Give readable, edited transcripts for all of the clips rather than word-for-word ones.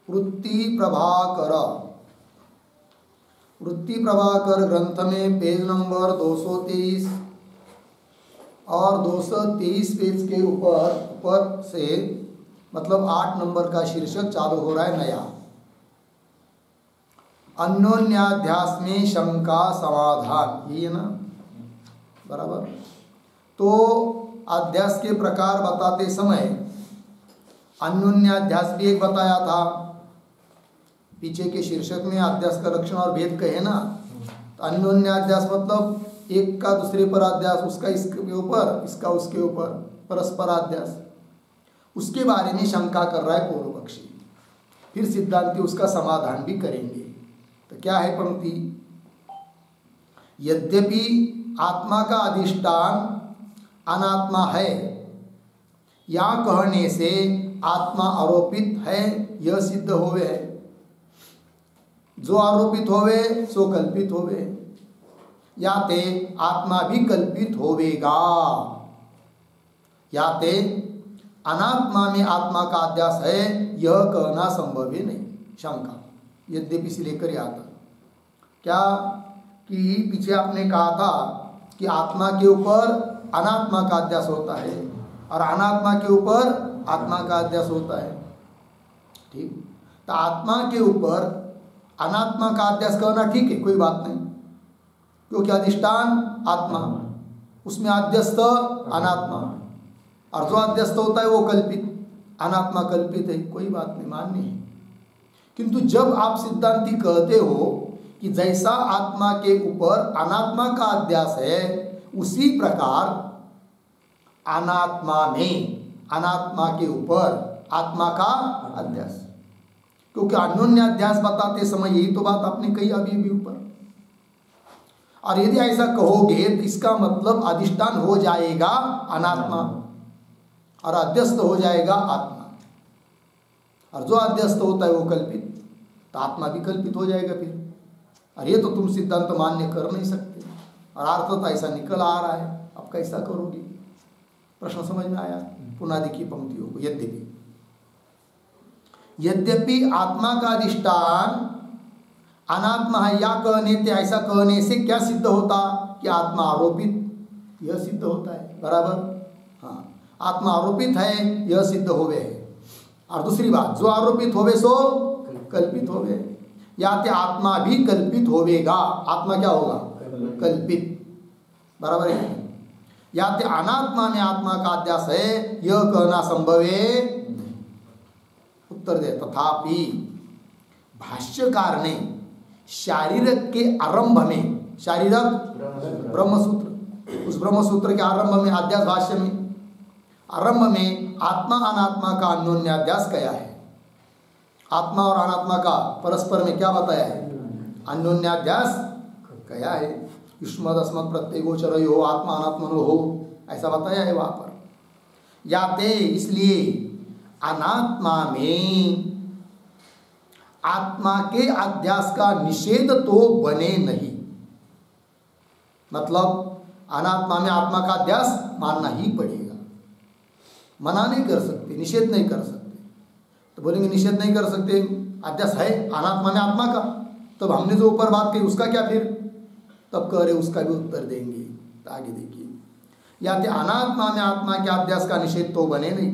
वृत्ति प्रभाकर ग्रंथ में पेज नंबर 223 और 223 पेज के ऊपर से मतलब 8 नंबर का शीर्षक चालू हो रहा है नया। अन्योन्याध्यास में शंका समाधान, यही है ना, बराबर। तो अध्यास के प्रकार बताते समय अन्योन्याध्यास भी एक बताया था, पीछे के शीर्षक में अध्यास का लक्षण और भेद कहे ना। तो अन्योन्याध्यास मतलब एक का दूसरे पर अध्यास, उसका इसके ऊपर, इसका उसके ऊपर, परस्पर अध्यास। उसके बारे में शंका कर रहा है पूर्व पक्षी, फिर सिद्धांती उसका समाधान भी करेंगे। तो क्या है पंक्ति, यद्यपि आत्मा का अधिष्ठान अनात्मा है, या कहने से आत्मा आरोपित है यह सिद्ध होवे है। जो आरोपित होवे सो कल्पित होवे, या ते आत्मा भी कल्पित होवेगा, या ते अनात्मा में आत्मा का अध्यास है यह कहना संभव ही नहीं। शंका यद्यपि से लेकर आता क्या कि पीछे आपने कहा था कि आत्मा के ऊपर अनात्मा का अध्यास होता है और अनात्मा के ऊपर आत्मा का अध्यास होता है, ठीक। तो आत्मा के ऊपर अनात्मा का अध्यास करना ठीक है, कोई बात नहीं, क्योंकि अधिष्ठान आत्मा, उसमें अध्यस्त अनात्मा, और जो अध्यस्त होता है वो कल्पित, अनात्मा कल्पित है, कोई बात नहीं, मान्य है। किंतु जब आप सिद्धांती कहते हो कि जैसा आत्मा के ऊपर अनात्मा का अध्यास है उसी प्रकार अनात्मा में अनात्मा के ऊपर आत्मा का अध्यास, क्योंकि अन्योन्याध्यास बताते समय यही तो बात आपने कही अभी भी ऊपर। और यदि ऐसा कहोगे तो इसका मतलब अधिष्ठान हो जाएगा अनात्मा और अध्यस्त हो जाएगा आत्मा, और जो अध्यस्त होता है वो कल्पित, तो आत्मा भी कल्पित हो जाएगा फिर। और ये तो तुम सिद्धांत मान्य कर नहीं सकते, और अर्थ तो ऐसा निकल आ रहा है, अब कैसा करोगे? प्रश्न समझ में आया? पुनः देखिए पंक्तियों को, यद्यपि आत्मा का अधिष्ठान अनात्मा है, या कहने से, ऐसा कहने से क्या सिद्ध होता कि आत्मा आरोपित, यह सिद्ध होता है, बराबर। हाँ, आत्मा आरोपित है यह सिद्ध होवे है। और दूसरी बात, जो आरोपित होवे सो कल्पित होवे, या ते आत्मा भी कल्पित होवेगा, आत्मा क्या होगा? कल्पित, बराबर है। या ते अनात्मा में आत्मा का अध्यास है यह कहना संभव है। उत्तर दे, तथापि भाष्यकार ने शारीरक के आरंभ में, शारीरक ब्रह्मसूत्र, उस ब्रह्मसूत्र के आरंभ में, अध्यास भाष्य में आरंभ में आत्मा अनात्मा का अन्योन्याध्यास कया है। आत्मा और अनात्मा का परस्पर में क्या बताया है? अन्योन्याध्यास कया है। युष्मद् अस्मद् प्रत्यय गोचरयो आत्मा अनात्मनो हो, ऐसा बताया है वहां पर। याते, इसलिए अनात्मा में आत्मा के अध्यास का निषेध तो बने नहीं, मतलब अनात्मा में आत्मा का अध्यास मानना ही पड़ेगा, मना नहीं कर सकते, निषेध नहीं कर सकते। तो बोलेंगे निषेध नहीं कर सकते, अध्यास है अनात्मा में आत्मा का, तब हमने जो ऊपर बात कही उसका क्या फिर? तब कह रहे उसका भी उत्तर देंगे। तो आगे देखिए, या तो अनात्मा में आत्मा के अध्यास का निषेध तो बने नहीं,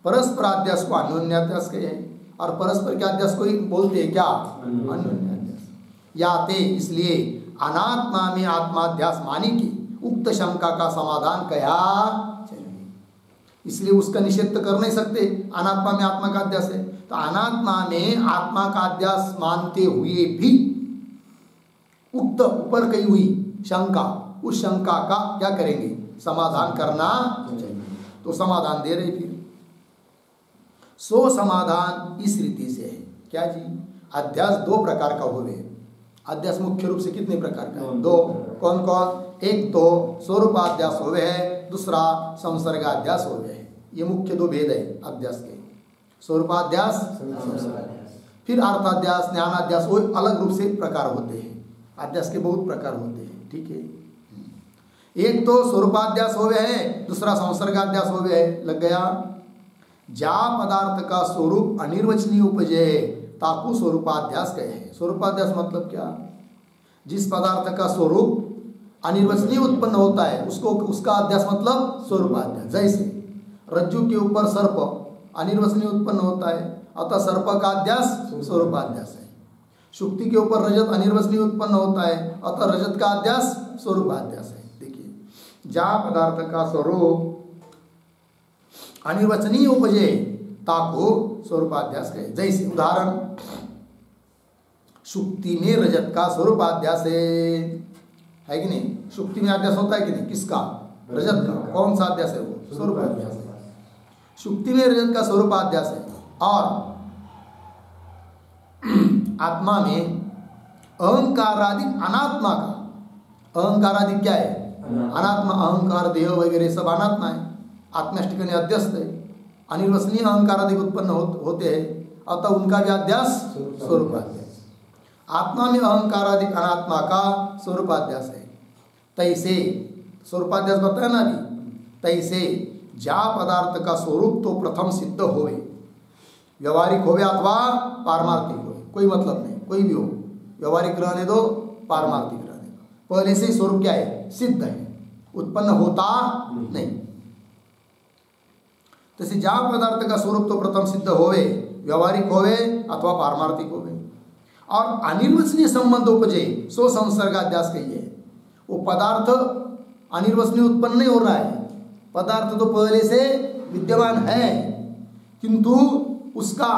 परस्पर अध्यास को अन्योन्याध्यास कहे, और परस्पर के अध्यास को ही बोलते हैं क्या? अन्योन्याध्यास। या ते, इसलिए अनात्मा में आत्माध्यास मानी की उक्त शंका का समाधान कया, इसलिए उसका निषेध तो कर नहीं सकते, अनात्मा में आत्मा का अध्यास है। तो अनात्मा में आत्मा का अध्यास मानते हुए भी उक्त ऊपर कही हुई शंका, उस शंका का क्या करेंगे? समाधान करना चाहिए। तो समाधान दे रहे फिर, सो समाधान इस रीति से है। क्या जी? अध्यास दो प्रकार का होवे। अध्यास मुख्य रूप से कितने प्रकार का है? दो। कौन कौन? एक तो स्वरूपाध्यास होवे है, दूसरा संसर्गाध्यास होवे है। ये मुख्य दो भेद है अध्यास के, स्वरूपाध्यास, फिर अर्थाध्यास, ज्ञानाध्यास, वो अलग रूप से प्रकार होते हैं। अध्यास के बहुत प्रकार होते हैं, ठीक है। एक तो स्वरूपाध्यास होवे है, दूसरा संसर्गाध्यास होवे है। लग गया? जा पदार्थ का स्वरूप अनिर्वचनीय उपजे, ताकू स्वरूपाध्यास कहे हैं। स्वरूपाध्यास मतलब क्या? जिस पदार्थ का स्वरूप अनिर्वचनीय उत्पन्न होता है उसको, उसका अध्यास मतलब स्वरूपाध्यास। जैसे रज्जु के ऊपर सर्प अनिर्वचनीय उत्पन्न होता है, अतः सर्प का अध्यास स्वरूपाध्यास है। शुक्ति के ऊपर रजत अनिर्वचनीय उत्पन्न होता है, अतः रजत का अध्यास स्वरूपाध्यास है। देखिए, जहाँ पदार्थ का स्वरूप अनिर्वचनीय उपजे ताको स्वरूपाध्यास कहे। जैसे उदाहरण, शुक्ति में रजत का स्वरूपाध्यास है कि नहीं? शुक्ति में अध्यास होता है कि नहीं? किसका? रजत का। कौन सा अध्यास है वो? स्वरूपाध्यास है। शुक्ति में रजत का स्वरूपाध्यास है। और आत्मा में अहंकारादि अनात्मा का, अहंकारादि क्या है? अनात्मा। अहंकार देह वगैरह सब अनात्मा है, आत्मष्टिकने अध्यस्त है। अनिर्वचनीय अहंकारादि उत्पन्न होते हैं, अतः उनका भी अध्यास स्वरूपाध्यास। आत्मा में अहंकारादि अनात्मा का स्वरूपाध्यास है। तैसे स्वरूपाध्यास बताया ना अभी, तैसे जा पदार्थ का स्वरूप तो प्रथम सिद्ध होवे, व्यवहारिक होवे अथवा पारमार्थिक होवे, कोई मतलब नहीं, कोई भी हो, व्यवहारिक रहने दो, पारमार्थिक रहने दो, पहले से ही स्वरूप क्या है? सिद्ध है, उत्पन्न होता नहीं। तैसे जा पदार्थ का स्वरूप तो प्रथम सिद्ध होवे, व्यवहारिक होवे अथवा पारमार्थिक होवे। और अनिर्वचनीय संबंध उपजे सो संसर्गाध्यास कहिए। वो पदार्थ अनिर्वचनीय उत्पन्न नहीं हो रहा है, पदार्थ तो पहले से विद्यमान है, किंतु उसका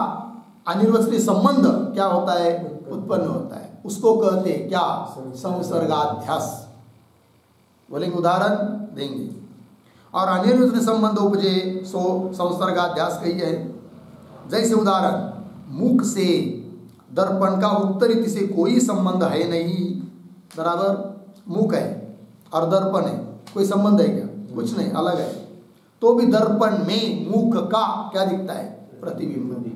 अनिर्वचनीय संबंध क्या होता है? उत्पन्न होता है। उसको कहते हैं क्या? संसर्गाध्यास। बोलेंगे, उदाहरण देंगे। और अनिर्वचनीय संबंध उपजे सो संसर्गाध्यास कहिए। जैसे उदाहरण, मुख से दर्पण का उत्तरी से कोई संबंध है नहीं, बराबर। मुख है और दर्पण है, कोई संबंध है क्या? कुछ नहीं, अलग है। तो भी दर्पण में मुख का क्या दिखता है? प्रतिबिंब।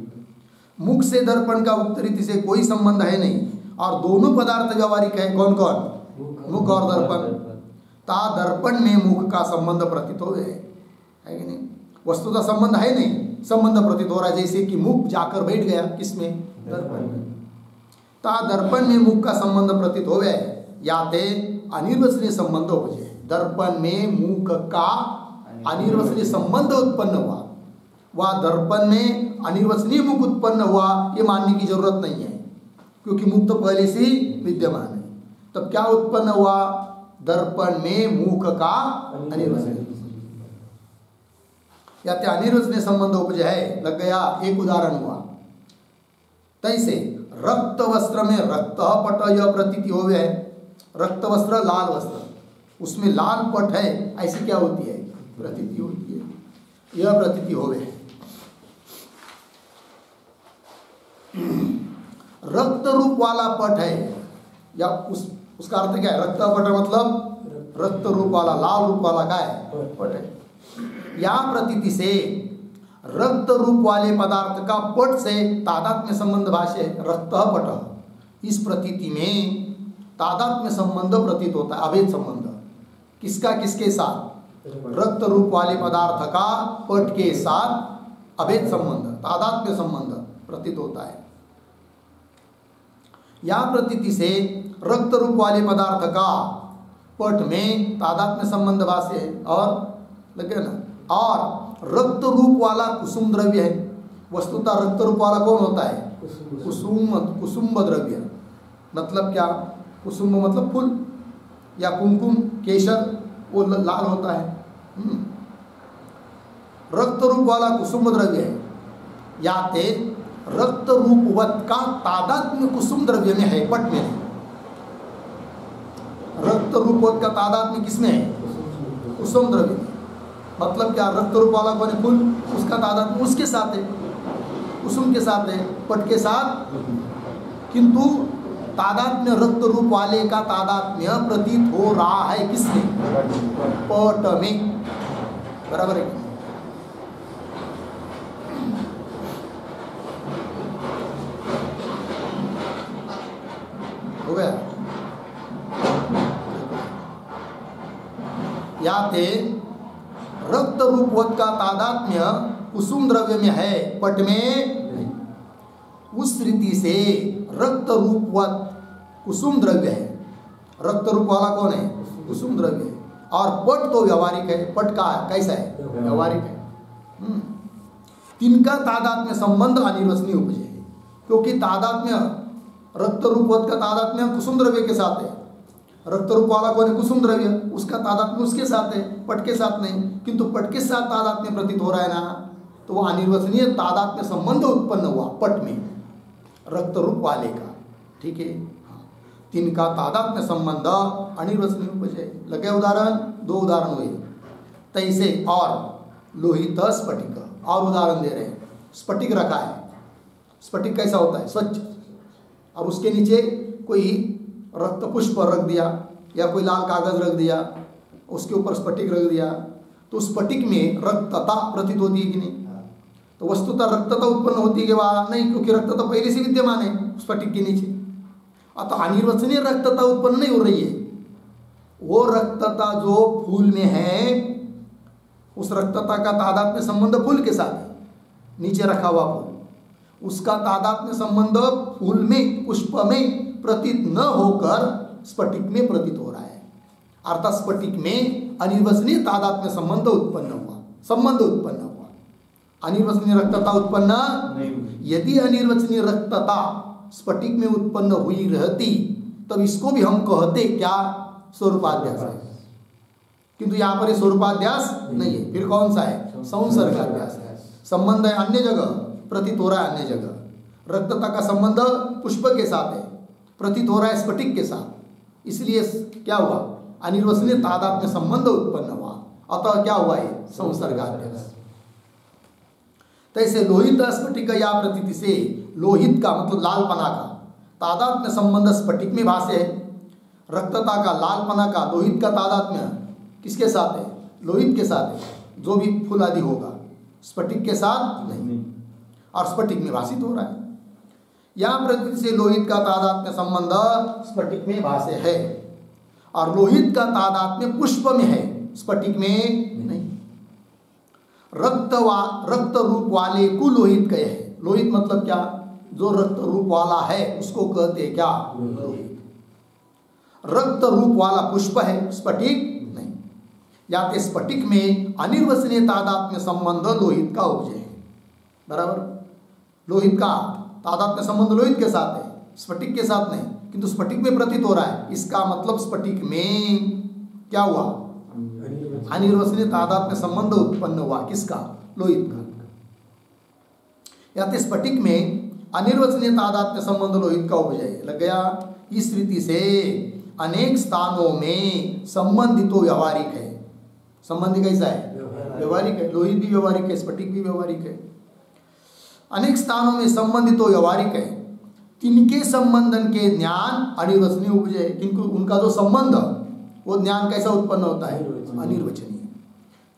मुख से दर्पण का उत्तरी से कोई संबंध है नहीं, और दोनों पदार्थ व्यवहारिक है। कौन कौन? मुख और दर्पण। ता दर्पण में मुख का संबंध प्रतीत हो है कि नहीं? वस्तुतः संबंध है नहीं, संबंध प्रतीत हो रहा है। जैसे कि मुख जाकर बैठ गया किसमें? दर्पण में। ता दर्पण में मुख का संबंध प्रतीत हो गया, याते अनिर्वचनीय संबंध उपजे। दर्पण में मुख का अनिर्वचनीय संबंध उत्पन्न हुआ, वह दर्पण में अनिर्वचनीय मुख उत्पन्न हुआ, ये मानने की जरूरत नहीं है, क्योंकि मुख तो पहले से ही विद्यमान है। तब क्या उत्पन्न हुआ? दर्पण में मुख का अनिर्वचनीय, याते अनिर्वचनीय संबंध उपजे है, लग गया। एक उदाहरण हुआ। तैसे रक्त वस्त्र में रक्त पट यह प्रतीति हो गया है। रक्त वस्त्र लाल वस्त्र, उसमें लाल पट है, ऐसी क्या होती है? प्रतीति होती है। यह प्रतीति हो गए। रक्त रूप वाला पट है, या उसका अर्थ क्या है? रक्त पट मतलब रक्त रूप वाला, लाल रूप वाला क्या है? पट है। या प्रतीति से रक्त रूप वाले पदार्थ का पट से तादात्म्य संबंध भाष्य है। रक्त पट, इस प्रतीति में तादात्म्य संबंध प्रतीत होता है, अभेद संबंध। किसका किसके साथ? रक्त रूप वाले पदार्थ का पट के साथ अभेद संबंध, तादात्म्य संबंध प्रतीत होता है। या प्रतीति से रक्त रूप वाले पदार्थ का पट में तादात्म्य संबंध भाष्य है। और लगे ना, और रक्त रूप वाला कुसुम द्रव्य है। वस्तुतः रक्त रूप वाला कौन होता है? कुसुम द्रव्य। मतलब क्या? कुसुम मतलब फूल, या कुमकुम केसर, वो लाल होता है। रक्त रूप वाला कुसुम द्रव्य है, याते रक्त रूपवत का तादात्म्य कुसुम द्रव्य में है, पट में है। रक्त रूपवत का तादात्म्य किसमें है? कुसुम द्रव्य में। मतलब क्या? रक्त रूप वाला कौन है? फूल, उसका तादात्म्य उसके साथ है, कुसुम के साथ है, पट के साथ। किंतु तादात्म्य रक्त रूप वाले का तादात्म्य प्रतीत हो रहा है किसमें? पट में, बराबर है। हो गया। याते रक्त रूपवत का तादात्म्य कुसुम द्रव्य में है, पट में। उस रीति से रक्त रूपवत कुसुम द्रव्य है। रक्त रूप वाला कौन है? कुसुम द्रव्य है। और पट तो व्यवहारिक है। पट का कैसा है? व्यवहारिक है। तिनका तादात्म्य संबंध अनिर्वचनीय उपजे है, क्योंकि तादात्म्य रक्त रूपवत का तादात्म्य कुसुम द्रव्य के साथ है। रक्त रूप वाला कौन है? कुसुम द्रव्य, उसका तादात्म्य उसके साथ है, पट के साथ नहीं। किंतु पट के साथ तादात्म्य प्रतीत हो रहा है ना, तो वो अनिर्वचनीय तादात्म्य संबंध उत्पन्न हुआ पट में रक्त रूप वाले का। ठीक है, तिनका तादात्म्य संबंध अनिर्वचनीय उपजे। लगे उदाहरण? 2 उदाहरण हुए तैसे। और लोहित स्फटिक, और उदाहरण दे रहे हैं। स्फटिक रखा है, स्फटिक कैसा होता है? स्वच्छ, और उसके नीचे कोई रक्त पुष्प रख दिया या कोई लाल कागज रख दिया, उसके ऊपर स्फटिक रख दिया, तो स्फटिक में रक्तता प्रतीत होती है कि नहीं? तो वस्तुतः रक्तता उत्पन्न होती है कि वह नहीं, क्योंकि रक्तता पहले से विद्यमान है स्फटिक के नीचे। अतः अनिर्वचनीय रक्तता उत्पन्न नहीं हो रही है। वो रक्तता जो फूल में है, उस रक्तता का तादात्म्य संबंध फूल के साथ है। नीचे रखा हुआ फूल, उसका तादात्म्य संबंध फूल में, पुष्प में प्रतीत न होकर स्फटिक में प्रतीत हो रहा है। अर्थात स्फटिक में अनिर्वचनीय तादात्म्य संबंध उत्पन्न हुआ, संबंध उत्पन्न हुआ। अनिर्वचनीय रक्तता उत्पन्न नहीं। यदि अनिर्वचनीय रक्तता स्फटिक में उत्पन्न हुई रहती, तब इसको भी हम कहते क्या? स्वरूपाध्यास है। किंतु यहाँ पर स्वरूपाध्यास नहीं है। फिर कौन सा है? संसर्गाध्यास है। संबंध है अन्य जगह, प्रतीत हो रहा है अन्य जगह। रक्तता का संबंध पुष्प के साथ है, प्रतीत हो रहा है स्फटिक के साथ। इसलिए क्या हुआ? अनिर्वचनीय तादात्म्य संबंध उत्पन्न हुआ। अतः क्या हुआ? है संसर्गाध्यास। तैसे लोहित स्फटिक या प्रतीति से लोहित का मतलब लालपना का तादात्म्य संबंध स्फटिक में भाष्य है। रक्तता का, लालपना का, लोहित का तादात्म्य किसके साथ है? लोहित के साथ है। जो भी फूल आदि होगा स्फटिक के साथ नहीं, और स्फटिक में भाषित हो रहा है। यहाँ प्रतीति से लोहित का तादात्म्य संबंध स्फटिक में भाष्य है, और लोहित का तादात्म्य पुष्प में है, स्फटिक में नहीं। रक्त रूप वाले को लोहित कहे है। लोहित मतलब क्या? जो रक्त रूप वाला है उसको कहते हैं क्या? लोहित। रक्त रूप वाला पुष्प है, स्फटिक नहीं। या तो स्फटिक में अनिर्वचनीय तादात्म्य संबंध लोहित का उपजे है। बराबर? लोहित का तादात्म्य संबंध लोहित के साथ है, स्फटिक के साथ नहीं। किंतु स्फटिक में प्रतीत हो रहा है, इसका मतलब स्फटिक में क्या हुआ? अनिर्वचनीय तादात्म्य संबंध उत्पन्न हुआ। किसका? लोहित का। या तो स्फटिक में अनिर्वचनीय तादात्म्य संबंध लोहित का उपजे लग गया। इस रीति से अनेक स्थानों में संबंधित तो व्यवहारिक है। संबंधी कैसा है? व्यवहारिक है। लोहित भी व्यवहारिक है, स्फटिक भी व्यवहारिक है। अनेक स्थानों में संबंधित तो व्यवहारिक है। तिनके संबंधन के ज्ञान अनिर्वचनीय उपजे। किंतु उनका जो संबंध, वो ज्ञान कैसा उत्पन्न होता है? अनिर्वचनीय।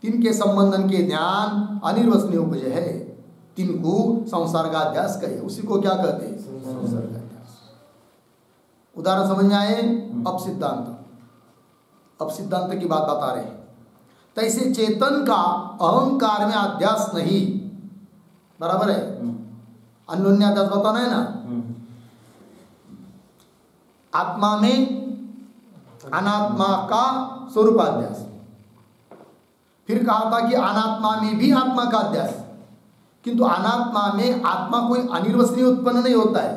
तिनके संबंधन के ज्ञान अनिर्वचनीय उपजे है। तिनको संसर्गाध्यास कहे। उसी को क्या कहते हैं? संसर्गाध्यास। उदाहरण समझ में आए? अब सिद्धांत की बात बता रहे हैं। तैसे चेतन का अहंकार में अध्यास नहीं। बराबर है? अन्योन्याध्यास बताना है ना। आत्मा में अनात्मा का स्वरूपाध्यास। फिर कहा था कि अनात्मा में भी आत्मा का अध्यास, किंतु अनात्मा में आत्मा कोई अनिर्वचनीय उत्पन्न नहीं होता है।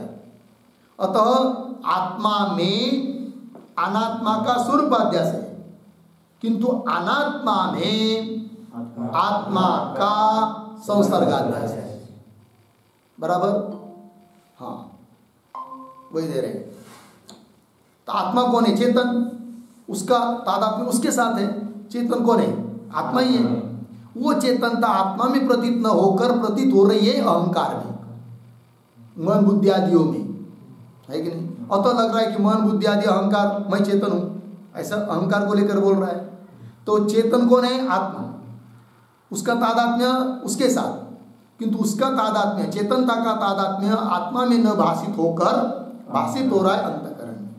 अतः आत्मा में अनात्मा का स्वरूपाध्यास है, किंतु अनात्मा में आत्मा का संसर्गाध्यास है। बराबर? हाँ, वही दे रहे हैं। तो आत्मा कौन है? चेतन। उसका तादात्म्य उसके साथ है। चेतन कौन है? आत्मा ही है। वो चेतनता आत्मा में प्रतीत न होकर प्रतीत हो रही है अहंकार में, मन बुद्धि आदियों में, है कि नहीं? अतः लग रहा है कि मन बुद्धि आदि अहंकार, मैं चेतन हूँ, ऐसा अहंकार को लेकर बोल रहा है। तो चेतन कौन है? आत्मा। उसका तादात्म्य उसके साथ, किंतु उसका तादात्म्य, चेतनता का तादात्म्य आत्मा में न भाषित होकर भाषित हो रहा है अंतःकरण में।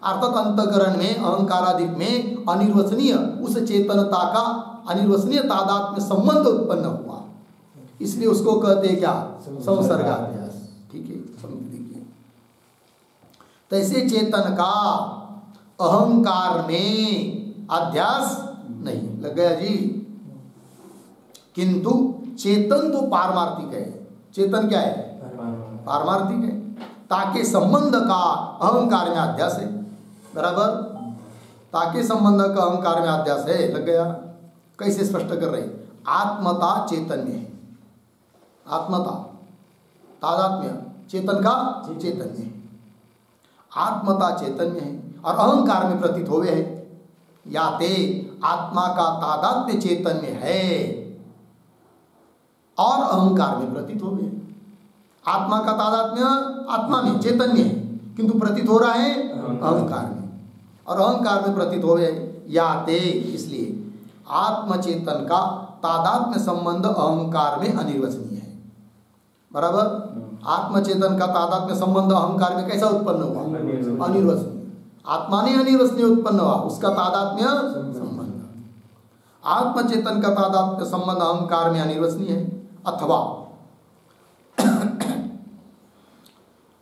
अर्थात अंतःकरण में अहंकारादि में अनिर्वचनीय उस चेतनता का अनिर्वचनीय तादात्म्य संबंध उत्पन्न हुआ। इसलिए उसको कहते हैं क्या? संसर्गाध्यास। ठीक है, पंक्ति देखिए। तैसे चेतन का अहंकार में अध्यास नहीं, लग गया जी। किंतु चेतन तो पारमार्थिक है। चेतन क्या है? पारमार्थिक है, ताकि संबंध का अहंकार में अध्यास है। बराबर, ताकि संबंध का अहंकार में अध्यास है, लग गया। कैसे स्पष्ट कर रहे? आत्मता चैतन्य है, आत्मता तादात्म्य चेतन का चैतन्य है, आत्मता चैतन्य है और अहंकार में प्रतीत होवे है। या ते आत्मा का तादात्म्य चैतन्य है और अहंकार में प्रतीत होवे है। आत्मा का तादात्म्य आत्मा में चैतन्य है, किंतु प्रतीत हो रहा है अहंकार में, और अहंकार में प्रतीत होवे है। या ते, इसलिए आत्मचेतन का तादात्म्य संबंध अहंकार में अनिर्वचनीय है। बराबर, आत्मचेतन का तादात्म्य संबंध अहंकार में कैसा उत्पन्न हुआ? अनिर्वचनीय। आत्मा ने अनिर्वचनीय उत्पन्न हुआ, उसका तादात्म्य संबंध। आत्मचेतन का तादात्म्य संबंध अहंकार में अनिर्वचनीय है। अथवा,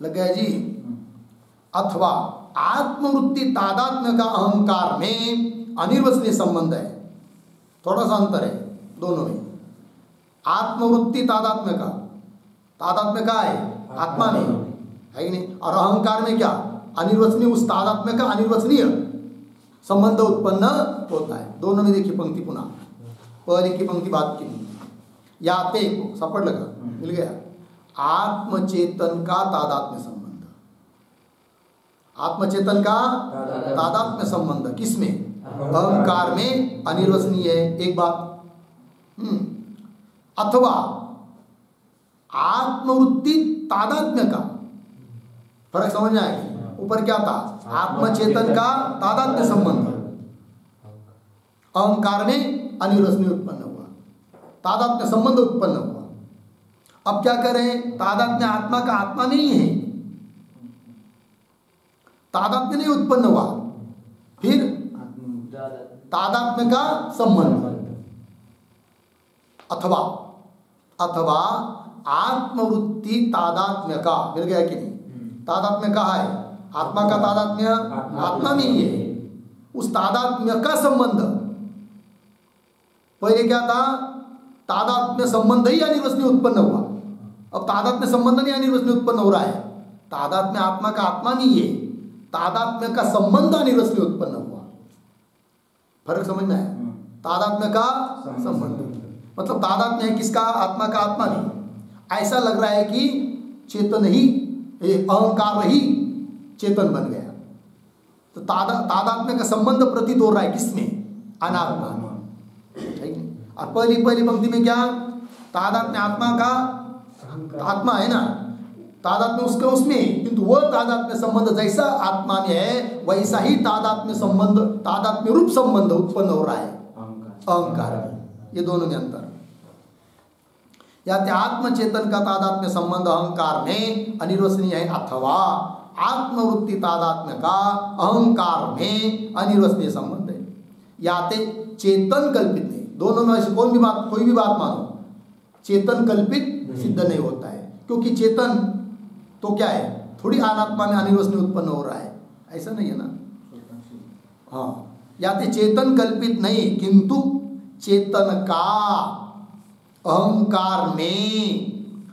लग गया जी, अथवा आत्मवृत्ति तादात्म्य का अहंकार में अनिर्वचनीय संबंध है। थोड़ा सा अंतर है दोनों में। आत्मवृत्ति तादात्म्य का, तादात्म्य का है आत्मा में, है कि नहीं? और अहंकार में क्या? अनिर्वचनीय, उस तादात्म्य का अनिर्वचनीय संबंध उत्पन्न होता है। दोनों में देखिए पंक्ति पुनः, पहले की पंक्ति बात की, या ते सपट लगा, मिल गया। आत्मचेतन का तादात्म्य संबंध, आत्मचेतन का तादात्म्य संबंध किसमें? अहंकार में अनिर्वचनीय है, एक बात। अथवा आत्मवृत्ति तादात्म्य का, फर्क समझ में आएगा। ऊपर क्या था? आत्मचेतन का तादात्म्य संबंध, अहंकार में अनिर्वचनीय उत्पन्न हुआ, तादात्म्य संबंध उत्पन्न हुआ। अब क्या करें? तादात्म्य आत्मा का आत्मा नहीं है, तादात्म्य नहीं उत्पन्न हुआ, फिर तादात्म्य का संबंध। अथवा, अथवा आत्मवृत्ति तादात्म्य का, मिल गया कि नहीं? तादात्म्य कहाँ है? आत्मा का तादात्म्य आत्मा में ही है, उस तादात्म्य का संबंध। पहले क्या था? तादात्म्य संबंध ही अनिर्वचनीय उत्पन्न हुआ, अब तादात्म्य संबंध नहीं अनिर्वचनीय उत्पन्न हो रहा है। तादात्म्य आत्मा का आत्मा नहीं है, तादात्म्य का संबंध अनिर्वचनीय उत्पन्न हुआ। फर्क समझ में आया? तादात्म्य का संबंध मतलब तादात्म्य है किसका? आत्मा का आत्मा नहीं। ऐसा लग रहा है कि चेतन ही, अहंकार ही चेतन बन गया, तो तादात्म्य का संबंध प्रतीत हो रहा है किसमें? अनात्मा में, ठीक है। और पहली पंक्ति में क्या? तादात्म्य आत्मा का, आत्मा है ना, तादात्म्य उसका उसमें, किंतु वह तादात्म्य संबंध जैसा आत्मा में है वैसा ही तादात्म्य संबंध, तादात्म्य रूप संबंध उत्पन्न हो रहा है अहंकार में। ये दोनों में अंतर। या आत्मचेतन का तादात्म्य संबंध अहंकार में अनिर्वचनीय है, अथवा आत्मवृत्ति तादात्म्य का अहंकार में अनिर्वचनीय संबंध है। या चेतन कल्पित नहीं, दोनों में से कोई भी बात मानो, चेतन कल्पित सिद्ध नहीं होता है, क्योंकि चेतन तो क्या है? थोड़ी अनात्मा में अनिर्वचनीय उत्पन्न हो रहा है, ऐसा नहीं है ना। हाँ, या चेतन कल्पित नहीं, किंतु चेतन का अहंकार में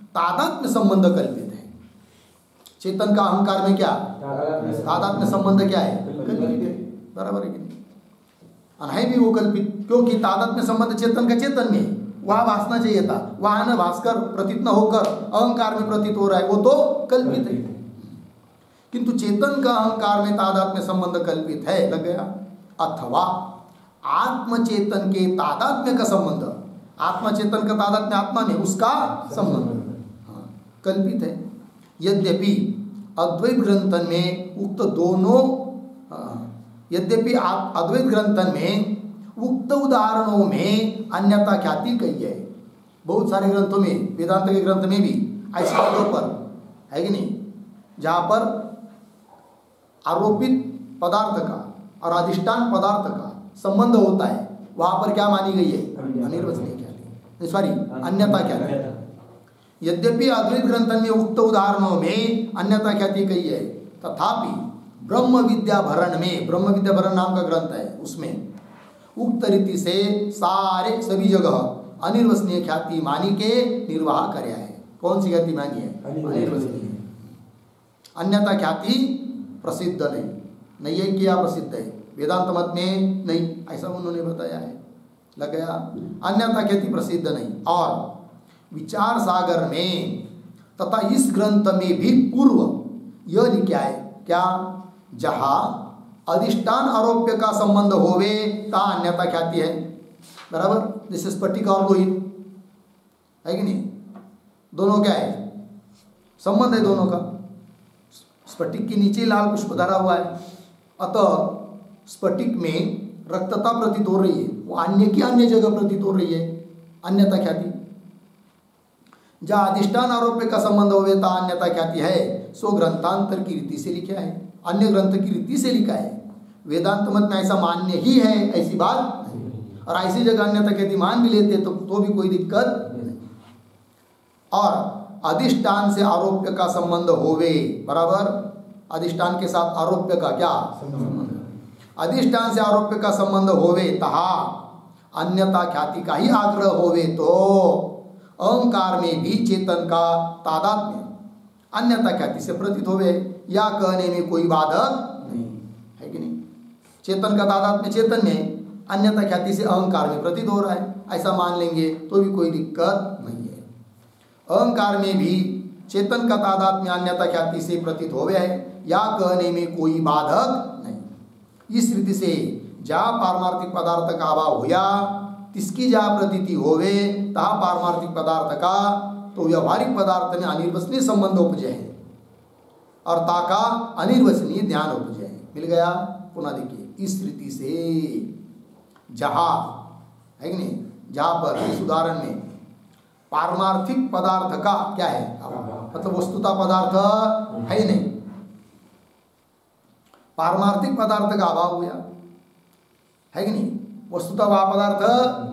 तादात्म्य संबंध कल्पित है। चेतन का अहंकार में क्या? तादात्म्य संबंध क्या है? कल्पित है। बराबर है कि नहीं? है भी वो कल्पित, क्योंकि तादात्म्य संबंध चेतन का चेतन में वहां भासना चाहिए था, वहां न भास्कर प्रतीत न होकर अहंकार में प्रतीत हो रहा है, वो तो कल्पित है। किंतु चेतन का अहंकार में तादात्म्य संबंध कल्पित है, लग गया। अथवा आत्मचेतन के तादात्म्य का संबंध, आत्मचेतन का तादात्म्य आत्मा में, उसका संबंध कल्पित है। यद्यपि अद्वैत ग्रंथन में उक्त दोनों, यद्यपि अद्वैत ग्रंथन में उक्त उदाहरणों में अन्यथा ख्याति कही है। बहुत सारे ग्रंथों में, वेदांत के ग्रंथ में भी ऐसे पदों पर है कि नहीं, जहाँ पर आरोपित पदार्थ का और अधिष्ठान पदार्थ का संबंध होता है, वहाँ पर क्या मानी गई है? अनिर्वचनीय ख्याति, सॉरी अन्यथा ख्याति। यद्यपि अद्वैत ग्रंथ में उक्त उदाहरणों में अन्यथा ख्याति कही है, तथापि ब्रह्म विद्या भरण में, ब्रह्म विद्या भरण नाम का ग्रंथ है, उसमें उक्त रीति से सारे सभी जगह अनिर्वचनीय ख्याति मानी के निर्वाह कराया है। कौन सी ख्याति मानी है? अनिर्वचनीय। अन्यथा ख्याति प्रसिद्ध नहीं है, क्या प्रसिद्ध है? वेदांत मत में नहीं, ऐसा उन्होंने बताया है। लग गया? अन्यथा ख्याति प्रसिद्ध नहीं। और विचार सागर में तथा इस ग्रंथ में भी पूर्व यह लिखा है क्या? जहां अधिष्ठान आरोप्य का संबंध होवे ता अन्यथा ख्याति है। बराबर? जैसे स्फटिक और लोहित है कि नहीं, दोनों क्या है? संबंध है दोनों का। स्फटिक के नीचे लाल पुष्प धरा हुआ है, अतः स्फटिक में रक्तता प्रतीत हो रही है, वो अन्य की अन्य जगह प्रतीत हो रही है, अन्यथा ख्याति। जहाँ अधिष्ठान आरोप्य का संबंध होवे ता अन्यथा ख्याति है, सो ग्रंथांतर की रीति से लिखा है, अन्य ग्रंथ की रीति से लिखा है। वेदांत मत में ऐसा मान्य ही है, ऐसी बात नहीं। और ऐसी जगह अन्यथा ख्याति मान भी लेते तो भी कोई दिक्कत नहीं। और अधिष्ठान से आरोप्य का संबंध होवे, बराबर? अधिष्ठान के साथ आरोप्य का क्या संबंध? अधिष्ठान से आरोप्य का संबंध होवे तहा अन्यथा ख्याति का ही आग्रह होवे तो अहंकार में भी चेतन का तादात्म्य अन्यथा ख्याति से प्रतीत होवे, या कहने में कोई बाधक नहीं है कि नहीं? चेतन का तादात्म्य चेतन में, अन्यथा ख्याति से अहंकार में प्रतीत हो रहा है, ऐसा मान लेंगे तो भी कोई दिक्कत नहीं है। अहंकार में भी चेतन का तादात्म्य अन्यथा ख्याति से प्रतीत होवे है, या कहने में कोई बाधक नहीं। इस रीति से जहाँ पारमार्थिक पदार्थ का अभाव हुआ, तिसकी जहाँ प्रतीति होवे तहाँ पारमार्थिक पदार्थ का तो व्यवहारिक पदार्थ में अनिर्वचनीय संबंध उपजे है, और ताका अनिर्वचनीय ध्यान उपजे है। मिल गया? पुनः देखिए, इस रीति से जहाँ है कि नहीं, जहाँ पर इस उदाहरण में पारमार्थिक पदार्थ का क्या है, मतलब वस्तुता पदार्थ है ही नहीं, पारमार्थिक पदार्थ का अभाव हुआ है कि नहीं, वस्तुता वह पदार्थ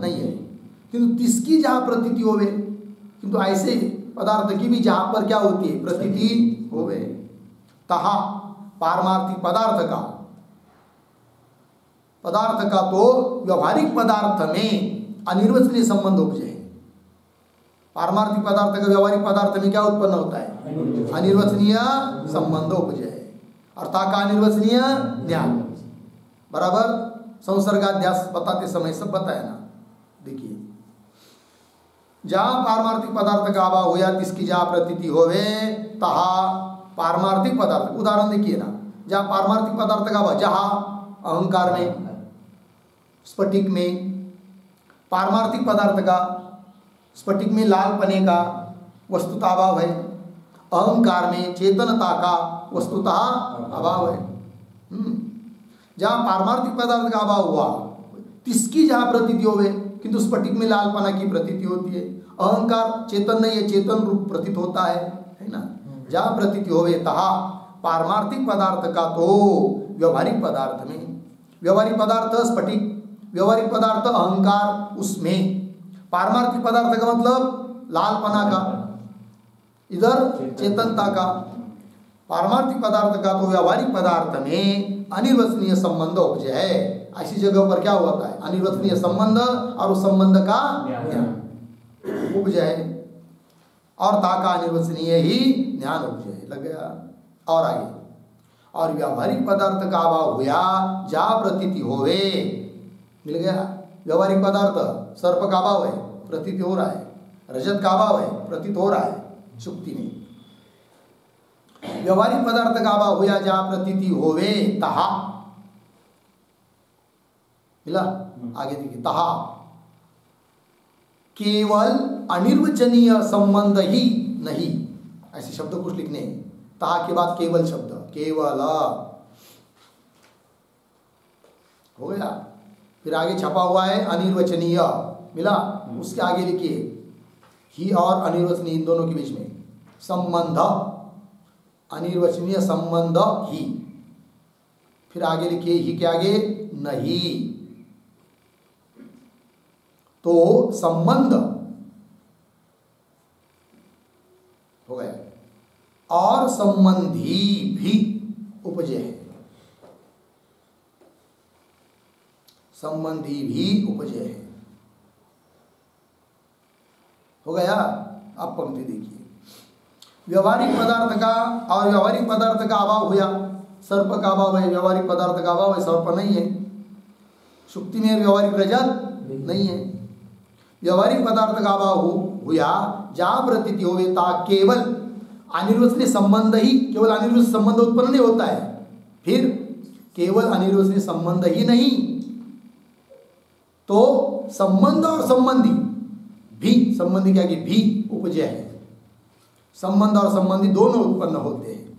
नहीं है, किंतु तिसकी जहाँ प्रतीति होवे, किंतु ऐसे पदार्थ की भी जहाँ पर क्या होती है, प्रतीति होवे, तहा पारमार्थिक पदार्थ का तो व्यवहारिक पदार्थ में अनिर्वचनीय संबंध उपजे है। पारमार्थिक पदार्थ का व्यवहारिक पदार्थ में क्या उत्पन्न होता है? अनिर्वचनीय संबंध उपजे है, अर्थात का अनिर्वचनीय ज्ञान। बराबर? संसर्गाध्यास बताते समय सब बताया ना। देखिए, जहाँ पारमार्थिक पदार्थ का अभाव हुआ, तिसकी जहाँ प्रतीति होवे तहा पारमार्थिक पदार्थ, उदाहरण देखिए ना, जहाँ पारमार्थिक पदार्थ का अभाव, जहाँ अहंकार में, स्फटिक में पारमार्थिक पदार्थ का, स्फटिक में लालपने का वस्तुतः अभाव है, अहंकार में चेतनता का वस्तुतः अभाव है। जहाँ पारमार्थिक पदार्थ का अभाव हुआ, तिसकी जहाँ प्रतीति होवे, किंतु स्फटिक में लालपना की प्रतीति होती है। अहंकार चेतन नहीं है, चेतन रूप प्रतीत होता है ना। जहाँ प्रतीति होवे तहा पारमार्थिक पदार्थ का तो व्यवहारिक पदार्थ में, व्यवहारिक पदार्थ स्फटिक, व्यवहारिक पदार्थ अहंकार, उसमें पारमार्थिक पदार्थ का मतलब लालपना का, इधर चेतनता का। पारमार्थिक पदार्थ का तो व्यवहारिक पदार्थ में अनिर्वचनीय संबंध उपजे है। ऐसी जगह पर क्या होता है? अनिर्वचनीय संबंध, और उस संबंध का ज्ञान उपजे है, और ताका अनिर्वचनीय ही ज्ञान उपजे है। लग गया? और आगे, और व्यवहारिक पदार्थ का अभाव हुआ जहाँ प्रतीति होवे, मिल गया? व्यवहारिक पदार्थ, सर्प का अभाव है, प्रतीति हो रहा है, रजत का अभाव है, प्रतीत हो रहा है सुक्ति में। व्यवहारिक पदार्थ का अभाव हुआ जहाँ प्रतीति होवे तहा, मिला? आगे देखिए, तहा केवल अनिर्वचनीय संबंध ही नहीं, ऐसे शब्द कुछ लिखने, तहा के बाद केवल शब्द, केवल हो गया। फिर आगे छपा हुआ है अनिर्वचनीय, मिला? उसके आगे लिखिए ही और अनिर्वचनीय, इन दोनों के बीच में संबंध, अनिर्वचनीय संबंध ही। फिर आगे लिखिए ही के आगे नहीं, तो संबंध हो गया, और संबंधी भी उपजे है, संबंधी भी उपजे है, हो गया। अब पंक्ति देखिए, व्यवहारिक पदार्थ का और व्यवहारिक पदार्थ का अभाव हुआ, सर्प का अभाव है, व्यवहारिक पदार्थ का अभाव है, सर्प नहीं है। सुक्ति में व्यवहारिक रजत नहीं है। व्यवहारिक पदार्थ का अभाव हुआ, जहां प्रतीति होता केवल अनिर्वचनीय संबंध ही, केवल अनिर्वचनीय संबंध उत्पन्न नहीं होता है, फिर केवल अनिर्वचनीय संबंध ही नहीं तो संबंध और संबंधी भी, संबंधी क्या कि भी उपजय है, संबंध और संबंधी दोनों उत्पन्न होते हैं,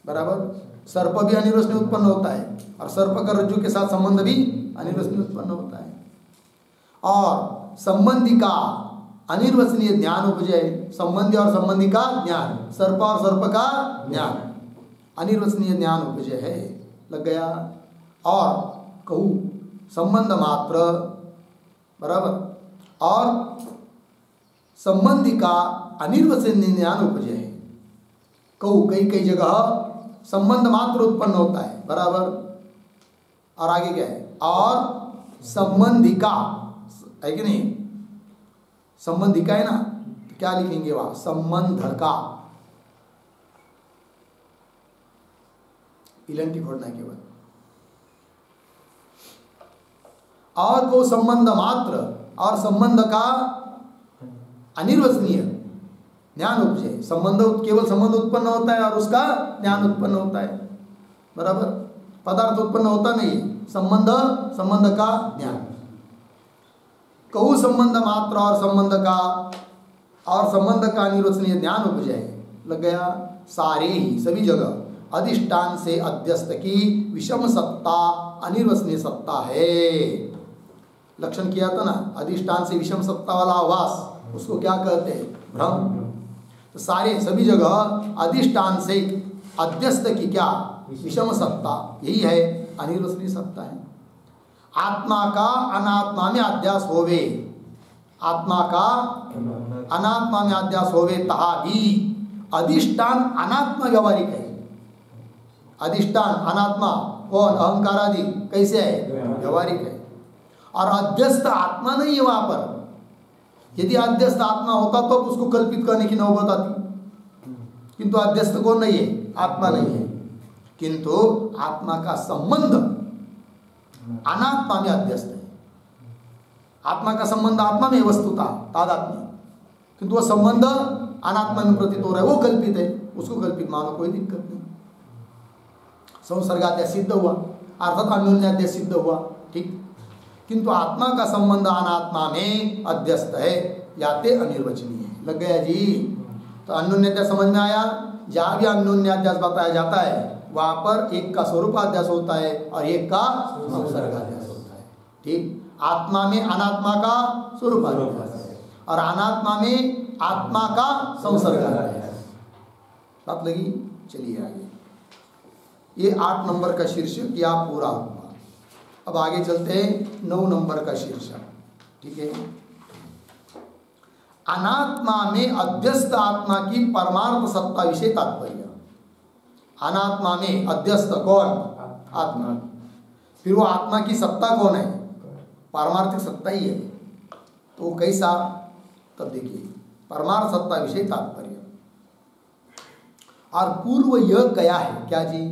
बराबर। सर्प भी अनिर्वचनीय उत्पन्न होता है और सर्प का रज्जु के साथ संबंध भी अनिर्वचनीय उत्पन्न होता है, और संबंधी का अनिर्वचनीय ज्ञान उपजय, संबंधी और संबंधी का ज्ञान, सर्प और सर्प का ज्ञान, अनिर्वचनीय ज्ञान उपजय है, लग गया। और कहूँ संबंध मात्र, बराबर, और संबंधी का अनिर्वचनीय ज्ञान उपजय है। कहूँ कई कई जगह संबंध मात्र उत्पन्न होता है, बराबर, और आगे क्या है, और संबंधी का है कि नहीं, संबंधी का है ना, तो क्या लिखेंगे वहां, संबंध का, इलंटी खोड़ना है केवल, और को संबंध मात्र और संबंध का अनिर्वचनीय ज्ञान उपजय, संबंध केवल संबंध उत्पन्न होता है और उसका ज्ञान उत्पन्न होता है, बराबर, पदार्थ उत्पन्न होता नहीं है, संबंध, संबंध का ज्ञान। कहूँ संबंध मात्र और संबंध का अनिर्वचनीय ज्ञान उपजय, लग गया। सारे ही सभी जगह अधिष्ठान से अध्यस्त की विषम सत्ता अनिर्वचनीय सत्ता है। लक्षण किया था ना, अधिष्ठान से विषम सत्ता वाला आवास, उसको क्या कहते हैं, भ्रम। तो सारे सभी जगह अधिष्ठान से अध्यस्त की क्या, विषम सत्ता, यही है अनिर्वचनीय सत्ता है। आत्मा का अनात्मा में अध्यास होवे, आत्मा का अनात्मा में अध्यास होवे, तहा भी अधिष्ठान अनात्मा व्यवहारिक है। अधिष्ठान अनात्मा कौन, अहंकार आदि कैसे है, व्यवहारिक है, और अध्यस्त आत्मा नहीं है वहां पर। यदि अध्यस्त आत्मा होता तो उसको कल्पित करने की नौबत आती, किंतु अध्यस्त कौन नहीं है, आत्मा नहीं है, किंतु आत्मा का संबंध अनात्मा में अध्यस्त है। आत्मा का संबंध आत्मा में वस्तुता तादात्म्य, किंतु वह संबंध अनात्मा में प्रतीत हो रहा है, वो कल्पित है, उसको कल्पित मानो, कोई दिक्कत नहीं। संसर्गाद्य सिद्ध हुआ, अर्थात अन्योन्याद्य सिद्ध हुआ, ठीक, किंतु आत्मा का संबंध अनात्मा में अध्यस्त है, याते अनिर्वचनीय है। लग गया जी। तो अन्योन्याध्यास समझ में आया। जहाँ भी अन्योन्याध्यास बताया जाता है वहाँ पर एक का स्वरूपाध्यास होता है और एक का संसर्गाध्यास होता है, ठीक। आत्मा में अनात्मा का स्वरूपाध्यास और अनात्मा में आत्मा का संसर्गाध्यास। बात लगी। चलिए आगे, ये 8 नंबर का शीर्षक या पूरा हुआ। अब आगे चलते हैं 9 नंबर का शीर्षक, ठीक है। अनात्मा में अध्यस्त आत्मा की परमार्थ सत्ता विषय तात्पर्य। अनात्मा में अध्यस्त कौन, आत्मा, फिर वो आत्मा की सत्ता कौन है, पारमार्थिक सत्ता ही है। तो वो कैसा, तब देखिए, परमार्थ सत्ता विषय तात्पर्य। और पूर्व यह कया है, क्या जी,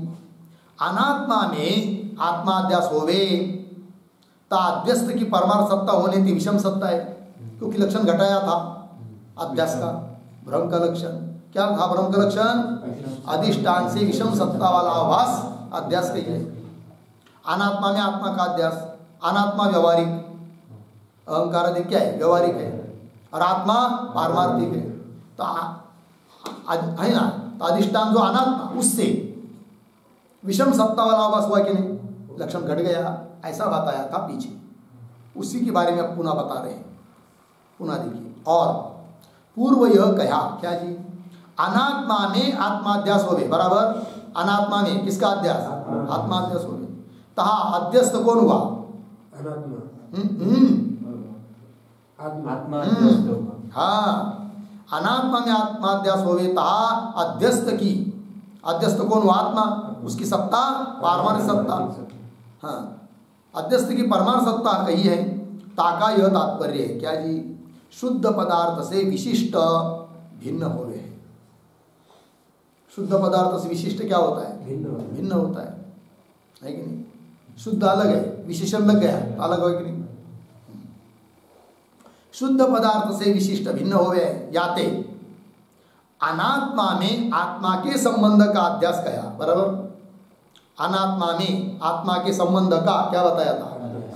अनात्मा में आत्माध्यास होवे ता अध्यस्त की परमार्थ सत्ता होने की विषम सत्ता है, क्योंकि लक्षण घटाया था अध्यास का, भ्रम का लक्षण क्या था, भ्रम का लक्षण अधिष्ठान से विषम सत्ता वाला आभास अध्यास कही है। अनात्मा में आत्मा का अध्यास, अनात्मा व्यवहारिक, अहंकार आदि क्या है, व्यवहारिक है, और आत्मा पारमार्थिक है। तो है ना, तो अधिष्ठान जो अनात्मा, उससे विषम सत्ता वाला आभास हुआ कि नहीं, लक्षण घट गया, ऐसा बताया था पीछे, उसी के बारे में अब पुनः बता रहे हैं। पुनः देखिए, और पूर्व यह कहा, क्या जी, अनात्मा में आत्माध्यास होवे, बराबर, अनात्मा में किसका अध्यास, आत्माध्यास होवे, तहा अध्यस्त कौन हुआ, आत्मा हाँ, अनात्मा में आत्माध्यास होवे तहा अध्यस्त की, अध्यस्त कौन हुआ? आत्मा, उसकी सत्ता पारमार्थिक सत्ता, हाँ अध्यस्त की परमार्थ सत्ता कही है। ताका यह तात्पर्य है क्या जी? शुद्ध पदार्थ से विशिष्ट भिन्न होवे है। शुद्ध पदार्थ से विशिष्ट क्या होता है? भिन्न होता है कि नहीं? शुद्ध अलग है, विशेषण लग गया तो अलग हो कि नहीं? शुद्ध पदार्थ से विशिष्ट भिन्न होवे याते अनात्मा में आत्मा के संबंध का अध्यास कया, बराबर? अनात्मा में आत्मा के संबंध का क्या बताया था?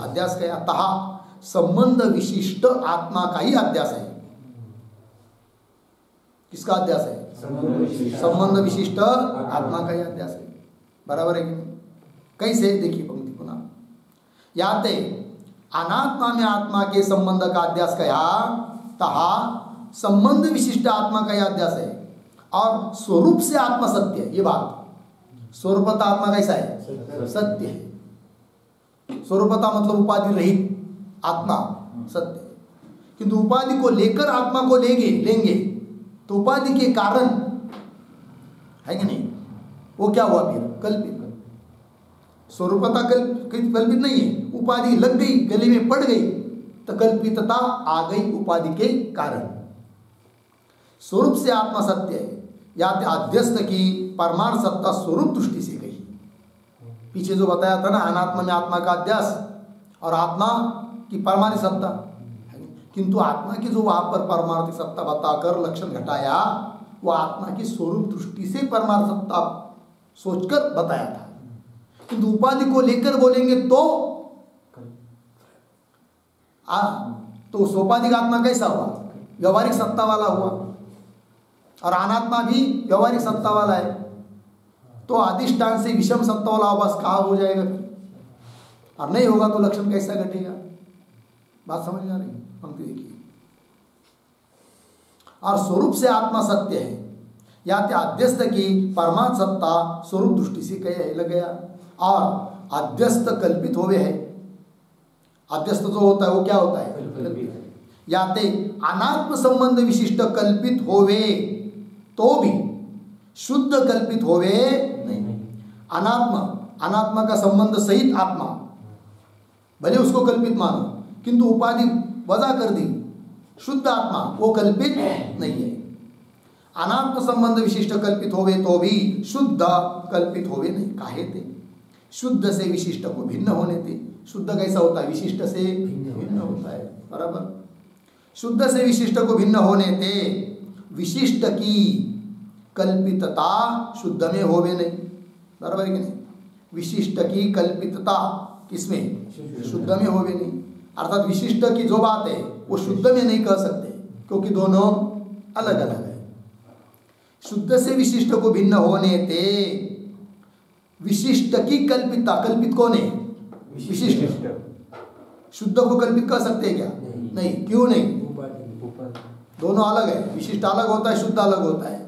अध्यास कया। तहा संबंध विशिष्ट आत्मा का ही अध्यास है। किसका अध्यास है? संबंध विशिष्ट आत्मा का ही अध्यास है, बराबर है कि नहीं? कैसे? देखिए पंक्ति पुनः, याते अनात्मा में आत्मा के संबंध का अध्यास कया, तहा संबंध विशिष्ट आत्मा का यह अध्यास है। और स्वरूप से आत्मा सत्य है, ये बात। स्वरूपता आत्मा कैसा है? सत्य है। स्वरूपता मतलब उपाधि रहित आत्मा सत्य है, किंतु उपाधि को लेकर आत्मा को लेंगे तो उपाधि के कारण है कि नहीं, वो क्या हुआ फिर? कल्पित। स्वरूपता कल्पित नहीं है, उपाधि लग गई, गले में पड़ गई तो कल्पितता आ गई उपाधि के कारण। स्वरूप से आत्मा सत्य है, या अध्यस्त की परमार्थ सत्ता स्वरूप दृष्टि से कही। पीछे जो बताया था ना, अनात्मा में आत्मा का अध्यास और आत्मा की परमार्थ सत्ता, किंतु आत्मा की जो वहां पर परमार्थिक सत्ता बताकर लक्षण घटाया, वो आत्मा की स्वरूप दृष्टि से परमार्थ सत्ता सोचकर बताया था। किंतु उपाधि को लेकर बोलेंगे तो सोपाधिक आत्मा कैसा हुआ? व्यवहारिक सत्ता वाला हुआ, और अनात्मा भी व्यवहारिक सत्ता वाला है, तो अधिष्ठान से विषम सत्ता वाला आवास कहाँ हो जाएगा फिर? और नहीं होगा तो लक्षण कैसा घटेगा? बात समझ आ रही? पंक्ति देखिए, और स्वरूप से आत्मा सत्य है, या अध्यस्त की परमात्म सत्ता स्वरूप दृष्टि से कहे लग गया। और अध्यस्त कल्पित होवे है। अध्यस्त जो होता है वो क्या होता है? कल्पित। याते अनात्म संबंध विशिष्ट कल्पित होवे तो भी शुद्ध कल्पित होवे नहीं। अनात्मा का संबंध सहित आत्मा, भले उसको कल्पित मानो, किंतु उपाधि वजह कर दी, शुद्ध आत्मा वो कल्पित नहीं है। अनात्म संबंध विशिष्ट कल्पित होवे तो भी शुद्ध कल्पित होवे नहीं। काहे थे? शुद्ध से विशिष्ट को भिन्न होने थे। शुद्ध कैसा होता है? विशिष्ट से भिन्न होता है, बराबर? शुद्ध से विशिष्ट को भिन्न होने थे। विशिष्ट की कल्पितता शुद्ध में होवे नहीं, बराबर कि नहीं? विशिष्ट की कल्पितता किसमें? शुद्ध में होवे नहीं। अर्थात विशिष्ट की जो बात है वो शुद्ध में नहीं कह सकते, क्योंकि दोनों अलग अलग है। शुद्ध से विशिष्ट को भिन्न होने थे। विशिष्ट की कल्पितता, कल्पित कौन है? विशिष्ट। शुद्ध को कल्पित कर सकते हैं क्या? नहीं। क्यों नहीं? दोनों अलग है। विशिष्ट अलग होता है, शुद्ध अलग होता है,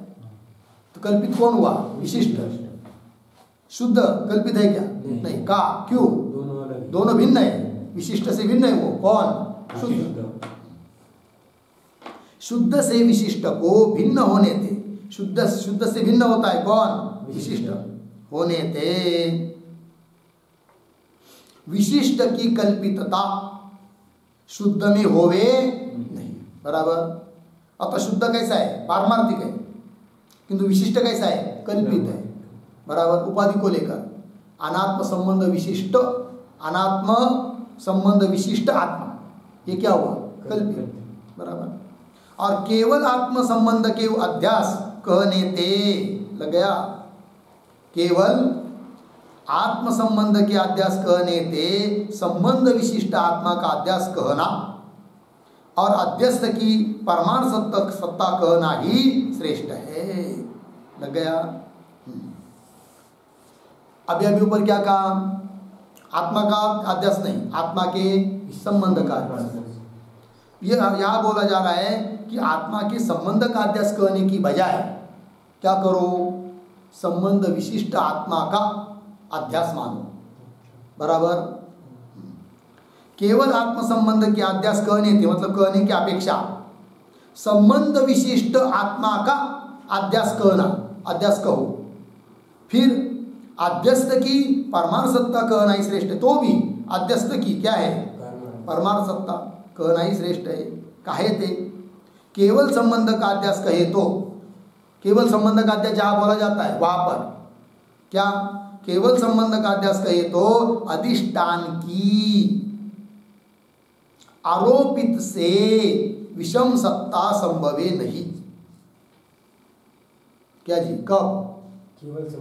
तो कल्पित कौन हुआ? विशिष्ट। शुद्ध कल्पित है क्या? नहीं। का क्यों? दोनों भिन्न है, विशिष्ट से भिन्न है। वो कौन? शुद्ध। शुद्ध से विशिष्ट को भिन्न होने थे। शुद्ध से भिन्न होता है कौन? विशिष्ट होने थे। विशिष्ट की कल्पितता शुद्ध में होवे नहीं, बराबर? अतः शुद्ध कैसा है? पारमार्थिक है, किंतु विशिष्ट कैसा है? कल्पित है, बराबर? उपाधि को लेकर अनात्म संबंध विशिष्ट, अनात्म संबंध विशिष्ट आत्मा, ये क्या हुआ? कल्पित, बराबर? और केवल आत्म संबंध के अध्यास कहने ते लग गया। केवल आत्म संबंध के अध्यास कहने ते संबंध विशिष्ट आत्मा का अध्यास कहना और अध्यस्त की परमार्थ सत्ता कहना ही श्रेष्ठ है। लग गया? अभी ऊपर क्या कहा? आत्मा का अध्यास नहीं, आत्मा के संबंध का अध्यास। ये यहां बोला जा रहा है कि आत्मा के संबंध का अध्यास कहने की बजाय क्या करो? संबंध विशिष्ट आत्मा का अध्यास मानो, बराबर? केवल आत्म संबंध के अध्यास कहने थे, मतलब कहने की अपेक्षा संबंध विशिष्ट आत्मा का अध्यास कहना, अध्यास कहो, फिर अध्यस्त की परमार्थ सत्ता कहना ही श्रेष्ठ है। तो भी अध्यस्त की क्या है, परमार्थ सत्ता कहना ही श्रेष्ठ है। काहे थे केवल संबंध का अध्यास कहे तो, केवल संबंध का अध्यास जहाँ बोला जाता है वहाँ पर क्या, केवल संबंध का अध्यास कहे तो अधिष्ठान की आरोपित से विषम सत्ता संभवे नहीं। क्या जी, कब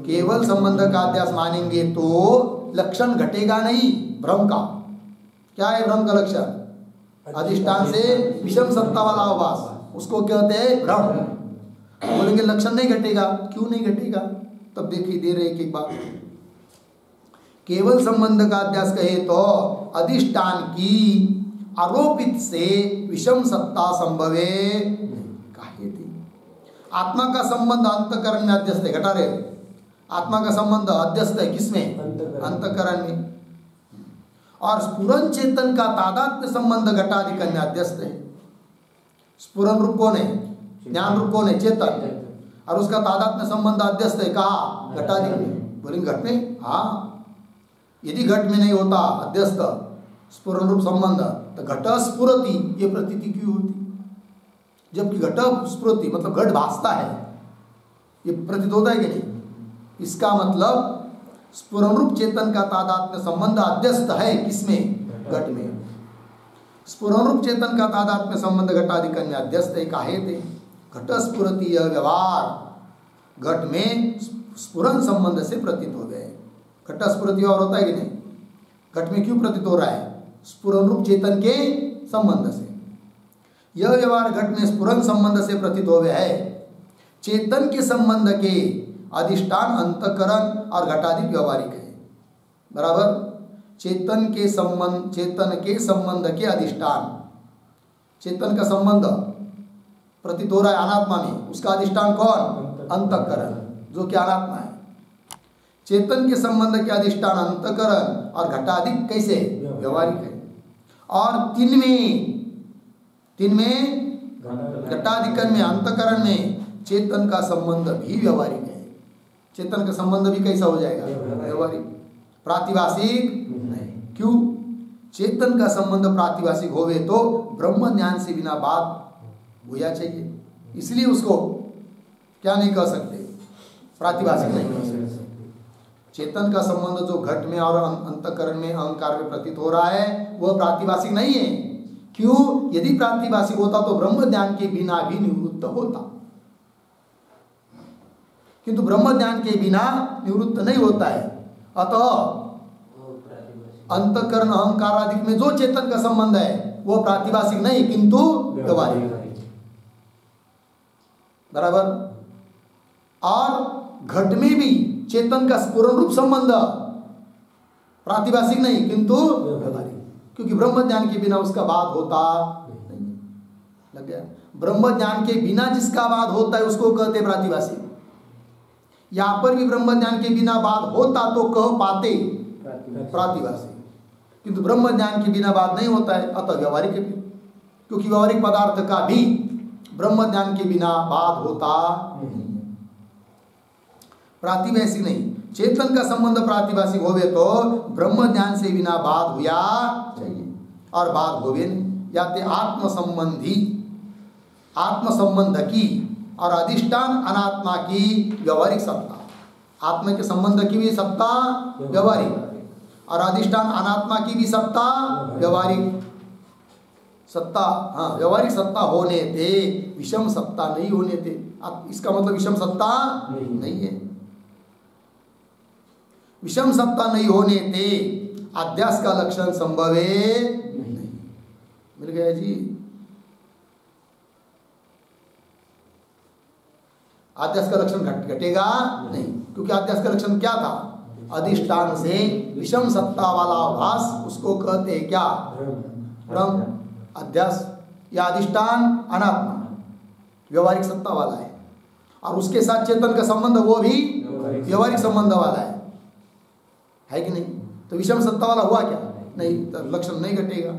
केवल संबंध का अध्यास मानेंगे तो लक्षण घटेगा नहीं भ्रम का। क्या है भ्रम का लक्षण, अधिष्ठान से विषम सत्ता वाला आभास, उसको कहते हैं भ्रम। बोलेंगे लक्षण नहीं घटेगा, क्यों नहीं घटेगा, तब देखिए दे रहे एक बात। केवल संबंध का अध्यास कहे तो अधिष्ठान की आरोपित से विषम सत्ता संभवे काहे थी। आत्मा का संबंध अंतकरण में अध्यस्त है, घटा रहे, आत्मा का संबंध अध्यस्त है किसमें, अंतकरण में। और स्फुरन चेतन का तादात्म्य संबंध घटाधिकरण में अध्यस्त है। स्फुरन रूप कौन है, ज्ञान रूप कौन है, चेतन, और उसका तादात्म्य संबंध अध्यस्त है कहा, घटाधिकरण में। बोलेंगे घट में, हाँ यदि घट में नहीं होता अध्यस्त स्फुरन रूप संबंध तो घट स्फुरति, ये प्रतीति क्यों होती, जबकि घट स्फुरति मतलब घट भासता है, ये प्रतीत होता है कि नहीं। इसका मतलब स्फुरन रूप चेतन का तादात्म्य संबंध अध्यस्त है किसमें, घट में। स्फुरन रूप चेतन का तादात्म्य संबंध घटाधिकरण में अध्यस्त है काहे थे, घट स्फुरति यह व्यवहार घट में स्फुरन संबंध से प्रतीत हो गए। घट स्फुरति और होता है कि नहीं, घट में क्यों प्रतीत हो रहा है, स्फुरन रूप चेतन के संबंध से। यह व्यवहार घट में स्फुरन संबंध से प्रतीत हो गया है। चेतन के संबंध के अधिष्ठान अंतकरण और घटाधिक व्यवहारिक है, बराबर। चेतन के संबंध के अधिष्ठान, चेतन का संबंध प्रतीत हो रहा है अनात्मा में, उसका अधिष्ठान कौन, अंतकरण, जो कि अनात्मा है। चेतन के संबंध के अधिष्ठान अंतकरण और घटाधिक कैसे, व्यवहारिक है। और तीन में घटाधिकरण में अंतकरण में चेतन का संबंध भी व्यवहारिक है। चेतन का संबंध भी कैसा हो जाएगा, व्यवहारिक, प्रातिभाषिक नहीं। क्यों, चेतन का संबंध प्रातिभाषिक होवे तो ब्रह्म ज्ञान से बिना बात होया चाहिए, इसलिए उसको क्या नहीं कह सकते, प्रातिभाषिक नहीं कह सकते। चेतन का संबंध जो घट में और अंतकरण में अहंकार में प्रतीत हो रहा है वह प्रातिभाषिक नहीं है। क्यों, यदि प्रातिभाषिक होता तो ब्रह्म ज्ञान के बिना भी निवृत्त होता, किंतु ब्रह्म ज्ञान के बिना निवृत्त नहीं होता है। अतः अंतकरण अहंकार आदि में जो चेतन का संबंध है वो प्रातिभाषिक नहीं किंतु व्यवहारिक, बराबर। और घट में भी चेतन का स्फुरन रूप संबंध प्रातिभाषिक नहीं किंतु व्यवहारिक, क्योंकि ब्रह्म ज्ञान के बिना उसका बाद होता नहीं। लग गया, ब्रह्म ज्ञान के बिना जिसका बाद होता है उसको कहते प्रातिभाषिक। यहां पर भी ब्रह्म ज्ञान के बिना बाद होता तो कह पाते प्रातिभाषिक, किंतु ब्रह्म ज्ञान के बिना बाद नहीं होता है, अतः व्यवहारिक है। क्योंकि व्यवहारिक पदार्थ का भी ब्रह्म ज्ञान के बिना बाद होता नहीं, प्रातिभाषिक नहीं। चेतन का संबंध प्रातिभाषिक होवे तो ब्रह्म ज्ञान से बिना बाद हुआ चाहिए, और बाद होवे नहीं। या ते आत्म संबंध की और अधिष्ठान अनात्मा की व्यवहारिक सत्ता, आत्मा के संबंध की भी सत्ता व्यवहारिक और अधिष्ठान अनात्मा की भी सत्ता व्यवहारिक सत्ता, हाँ व्यवहारिक सत्ता होने थे, विषम सत्ता नहीं होने थे। इसका मतलब विषम सत्ता नहीं है, विषम सत्ता नहीं होने थे अध्यास का लक्षण संभवे नहीं। मिल गया जी, अध्यास का लक्षण घटेगा नहीं, क्योंकि अध्यास का लक्षण क्या था, अधिष्ठान से विषम सत्ता वाला आभास, उसको कहते हैं क्या, ब्रह्म। अध्यास या अधिष्ठान अनात्मा व्यवहारिक सत्ता वाला है, और उसके साथ चेतन का संबंध वो भी व्यवहारिक संबंध वाला है कि नहीं। तो विषम सत्ता वाला हुआ क्या, नहीं, तो लक्षण नहीं घटेगा।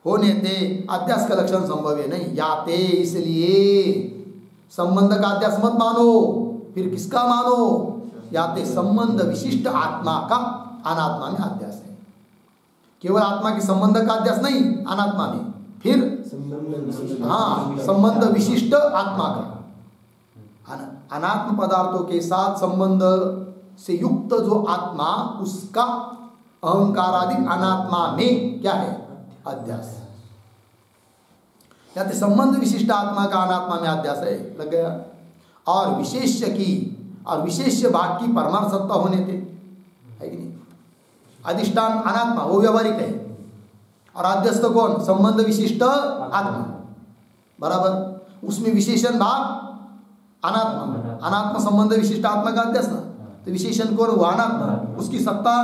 होने ते अध्यास का लक्षण संभव है नहीं याते, इसलिए संबंध का अध्यास मत मानो, फिर किसका मानो? याते संबंध विशिष्ट आत्मा का अनात्मा में अध्यास है। केवल आत्मा के संबंध का अध्यास नहीं अनात्मा में, फिर हाँ संबंध विशिष्ट आत्मा का, अनात्म पदार्थों के साथ संबंध से युक्त जो आत्मा, उसका अहंकार आदि अनात्मा में क्या है? अध्यास। याते संबंध विशिष्ट आत्मा का अनात्मा में अध्यास है, लग गया। और विशेष्य की और विशेष्य भाग की परमार्थ सत्ता होने थे, है कि नहीं? अधिष्ठान अनात्मा वो व्यवहारिक है, और अध्यस्त कौन? संबंध विशिष्ट आत्मा, बराबर। उसमें विशेषण भाग अनात्मा, अनात्मा संबंध विशिष्ट आत्मा का अध्यस्त ना, तो विशेषण कौन? वो अनात्मा, उसकी सत्ता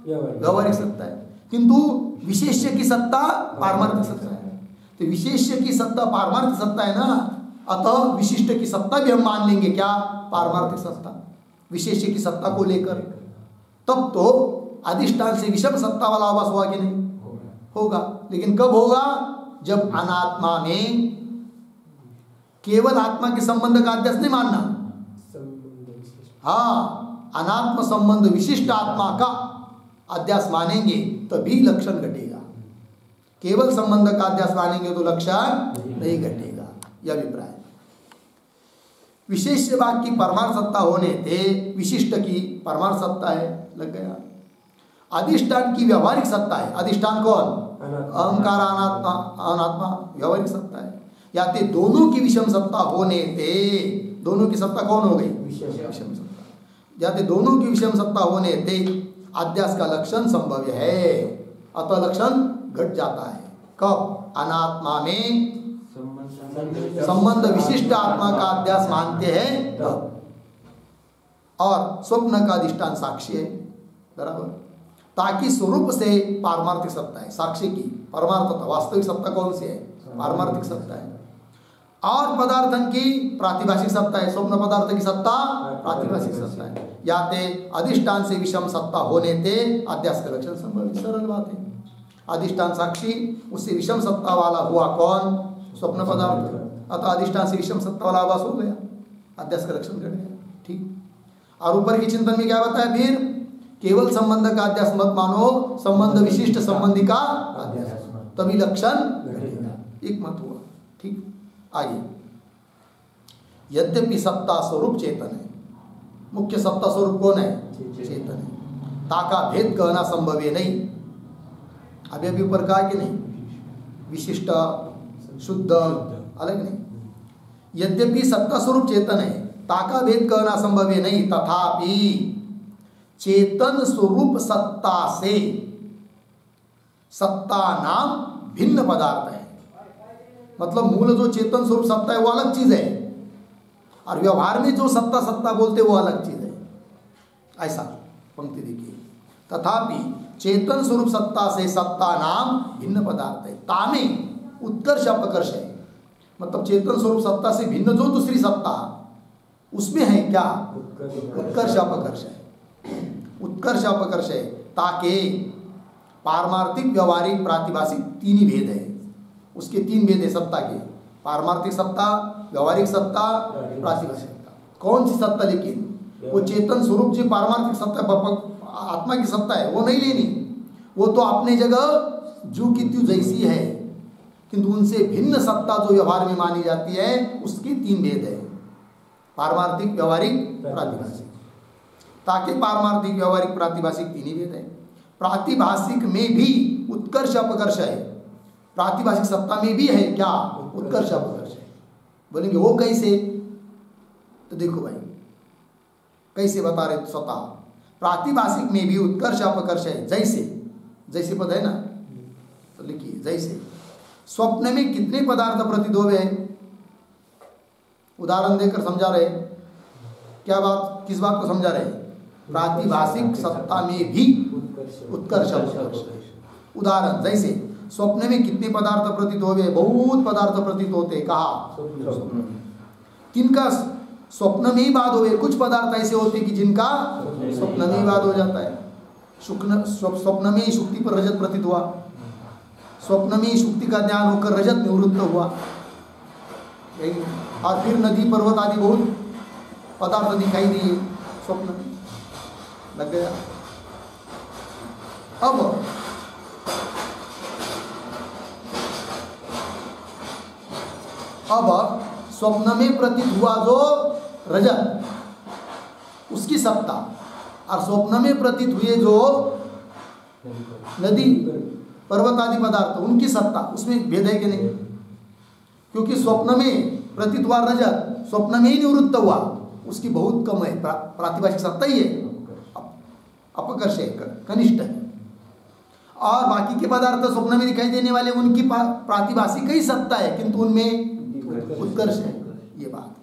व्यवहारिक सत्ता है, किंतु विशेष्य की सत्ता पारमार्थिक सत्ता है। तो विशेष्य की सत्ता पारमार्थिक सत्ता है ना, अतः विशिष्ट की सत्ता भी हम मान लेंगे क्या? पारमार्थिक सत्ता, विशेष्य की सत्ता को लेकर। तब तो अधिष्ठान से विषम सत्ता वाला आवास हुआ कि नहीं? होगा। लेकिन कब होगा? जब अनात्मा में केवल आत्मा के संबंध का अध्यास नहीं मानना, हाँ अनात्म संबंध विशिष्ट आत्मा का अध्यास मानेंगे तभी लक्षण घटेगा। केवल संबंध का अध्यास मानेंगे तो लक्षण नहीं घटेगा, यह अभिप्राय। विशेष्य भाग की परमार्थ सत्ता होने थे विशिष्ट की परमार्थ सत्ता है, लग गया। अधिष्ठान की व्यवहारिक सत्ता है, अधिष्ठान कौन? अहंकार अनात्मा, अनात्मा व्यवहारिक सत्ता है। याते दोनों की विषम सत्ता होने थे, दोनों की सत्ता कौन हो गई? विषम सत्ता। याते दोनों की विषम सत्ता होने थे अध्यास का लक्षण संभव है, अतः लक्षण घट जाता है। कब? अनात्मा में संबंध विशिष्ट आत्मा का अध्यास मानते हैं तब। और स्वप्न का अधिष्ठान साक्षी है, बराबर, ताकि स्वरूप से पारमार्थिक सत्ता है, साक्षी की परमार्थता, वास्तविक सत्ता कौन सी है? पारमार्थिक सत्ता है। और पदार्थन की प्रातिभाषिक सत्ता है, स्वप्न पदार्थ की सत्ता प्रातिभाषिक सत्ता है। याते अधिष्ठान से विषम सत्ता होने थे अध्यास का लक्षण संभव, सरल बात है। अधिष्ठान साक्षी, उससे विषम सत्ता वाला हुआ कौन? स्वप्न पदार्थ, अतः अधिष्ठान से विषम सत्ता वाला आभास हो गया, अध्यास का लक्षण घट गया। ठीक। और ऊपर के चिंतन में क्या बताया? फिर केवल संबंध का अध्यास मत मानो, संबंध विशिष्ट संबंधी का अध्यास, तभी लक्षण घटेगा। एक मत हुआ। ठीक। आगे, यद्यपि सत्ता स्वरूप चेतन है, मुख्य सत्ता स्वरूप कौन है? चेतन है। ताका भेद कहना संभव है नहीं, अभी ऊपर कहा कि नहीं, विशिष्ट शुद्ध अलग नहीं। यद्यपि सत्ता स्वरूप चेतन है, ताका भेद कहना संभव है नहीं, तथापि चेतन स्वरूप सत्ता से सत्ता नाम भिन्न पदार्थ है। मतलब मूल जो चेतन स्वरूप सत्ता है वो अलग चीज है, और व्यवहार में जो सत्ता सत्ता बोलते वो अलग चीज है। ऐसा पंक्ति देखिए, तथापि चेतन स्वरूप सत्ता से सत्ता नाम भिन्न पदार्थ है। तामे उत्कर्ष अपकर्ष है, मतलब चेतन स्वरूप सत्ता से भिन्न जो दूसरी सत्ता, उसमें है क्या? उत्कर्ष अपकर्ष है। उत्कर्ष अपकर्ष है, ताकि पारमार्थिक व्यवहारिक प्रातिभाषिक तीन ही भेद है, उसके तीन भेद है सत्ता के, पारमार्थिक सत्ता, व्यवहारिक सत्ता, प्रातिभाषिक सत्ता। कौन सी सत्ता? लेकिन वो चेतन स्वरूप जो पारमार्थिक सत्ता आत्मा की सत्ता है वो नहीं लेनी, वो तो अपने जगह जू की त्यू जैसी है, किंतु उनसे भिन्न सत्ता जो व्यवहार में मानी जाती है उसके तीन भेद है, पारमार्थिक, व्यवहारिक, प्रातिभाषिक। ताकि पारमार्थिक, व्यवहारिक, प्रातिभाषिक तीन ही भेद है। प्रातिभाषिक में भी उत्कर्ष अपकर्ष है, प्रातिभाषिक सत्ता में भी है क्या? उत्कर्ष अपकर्ष है। बोलेंगे वो कैसे? तो देखो भाई कैसे बता रहे स्वतः। प्रातिभाषिक में भी उत्कर्ष अपकर्ष है, जैसे, जैसे पद है ना, तो लिखिए जैसे स्वप्न में कितने पदार्थ प्रतीत हो गए? उदाहरण देकर समझा रहे, क्या बात, किस बात को समझा रहे? प्रातिभाषिक सत्ता में भी उत्कर्ष अपकर्ष। उदाहरण, जैसे स्वप्न में कितने पदार्थ प्रतीत हो गए? बहुत पदार्थ प्रतीत होते, कहा किनका? स्वप्न में ही बात हो गए। कुछ पदार्थ ऐसे होते कि जिनका स्वप्न में ही बात हो जाता है। स्वप्न में ही शुक्ति पर रजत प्रतीत हुआ, स्वप्न में शुक्ति का ज्ञान होकर रजत निवृत्त हुआ, और फिर नदी पर्वत आदि बहुत पदार्थ दिखाई दिए स्वप्न में, लग गया। अब स्वप्न में प्रतीत हुआ जो रजत, उसकी सत्ता, और स्वप्न में प्रतीत हुए जो नदी पर्वत आदि पदार्थ उनकी सत्ता, उसमें भेद है कि नहीं? क्योंकि स्वप्न में प्रतीत हुआ रजत स्वप्न में ही निवृत्त हुआ, उसकी बहुत कम है, प्रातिभाषिक सत्ता ही है, अपकर्ष है, कनिष्ठ है। और बाकी के पदार्थ स्वप्न में दिखाई देने वाले उनकी प्रातिभाषिक ही सत्ता है, किंतु उनमें उत्कर्ष है। ये बात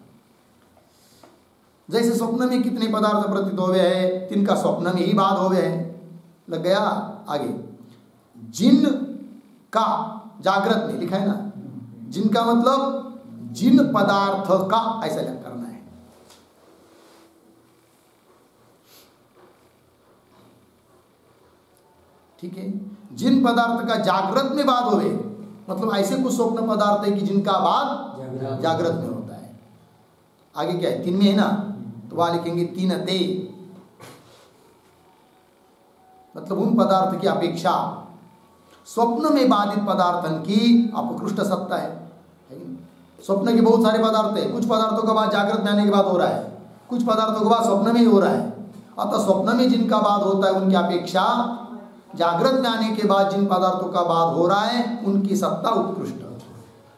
जैसे स्वप्न में कितने पदार्थ प्रतीत हो गए हैं, तिनका स्वप्न में ही बात हो गए हैं, लग गया। आगे जिन का जागृत में लिखा है ना, जिन का मतलब जिन पदार्थ का, ऐसा करना है। ठीक है, जिन पदार्थ का जागृत में बात हो गए, मतलब ऐसे कुछ स्वप्न पदार्थ है कि जिनका बात जागृत में होता है। आगे क्या है, तीन में है ना, तो वहां लिखेंगे तीन ते, मतलब उन पदार्थ की अपेक्षा स्वप्न में बाधित पदार्थन की अपकृष्ट सत्ता है। स्वप्न के बहुत सारे पदार्थ है, कुछ पदार्थों का बात जागृत में आने के बाद हो रहा है, कुछ पदार्थों का बात स्वप्न में ही हो रहा है। अतः स्वप्न में जिनका बात होता है उनकी अपेक्षा जागृत में आने के बाद जिन पदार्थों का बात हो रहा है उनकी सत्ता उत्कृष्ट,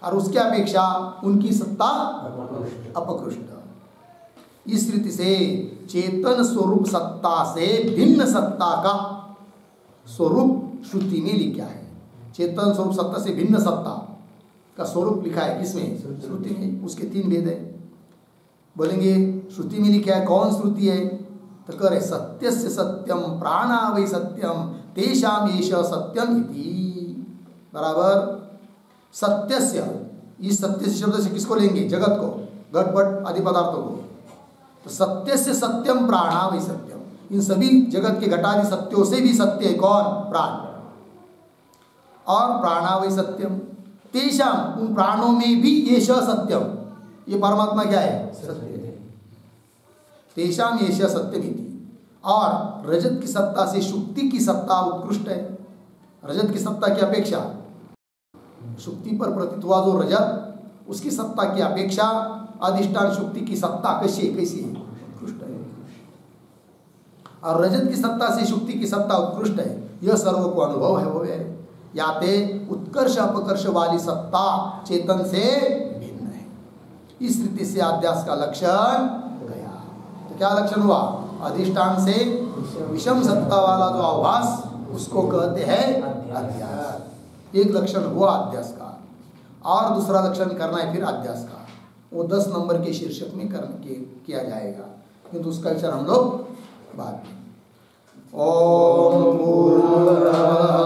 और उसकी अपेक्षा उनकी सत्ता अपकृष्ट। इस रीति से चेतन स्वरूप सत्ता से भिन्न सत्ता का स्वरूप श्रुति में लिखा है। चेतन स्वरूप सत्ता से भिन्न सत्ता का स्वरूप लिखा है किसमें? श्रुति में। उसके तीन भेद है। बोलेंगे श्रुति में लिखा है, कौन श्रुति है? तो करे सत्यस्य सत्यम प्राणा वै सत्यम तेषाम एष सत्यम इति। बराबर। सत्यस्य, इस सत्य शब्द से किसको लेंगे? जगत को, घट पट आदि पदार्थों को। तो सत्यस्य सत्यम प्राणा वै सत्यम, इन सभी जगत के घटादि सत्यों से भी सत्य है कौन? प्राण। और प्राणा वै सत्यम तेषाम, उन प्राणों में भी एष सत्यम, ये परमात्मा क्या है? सत्य है। तेषाम एष सत्यमिति। और रजत की सत्ता से शुक्ति की सत्ता उत्कृष्ट है। रजत की सत्ता की अपेक्षा शुक्ति पर प्रतीत हुआ जो रजत, उसकी सत्ता की अपेक्षा अधिष्ठान शुक्ति की सत्ता कैसी है? उत्कृष्ट है। और रजत की सत्ता से शुक्ति की सत्ता उत्कृष्ट है, यह सर्व को अनुभव है। वो है याते उत्कर्ष अपकर्ष वाली सत्ता चेतन से भिन्न है। इस रीति से अध्यास का लक्षण गया। तो क्या लक्षण हुआ? अधिष्ठान से विषम सत्ता वाला जो आभास, उसको कहते हैं अध्यास। एक लक्षण हुआ अध्यास का, और दूसरा लक्षण करना है फिर अध्यास का। वो 10 नंबर के शीर्षक में किया जाएगा, किंतु उसका विचार हम लोग बाद में। ओम पूर्णमदः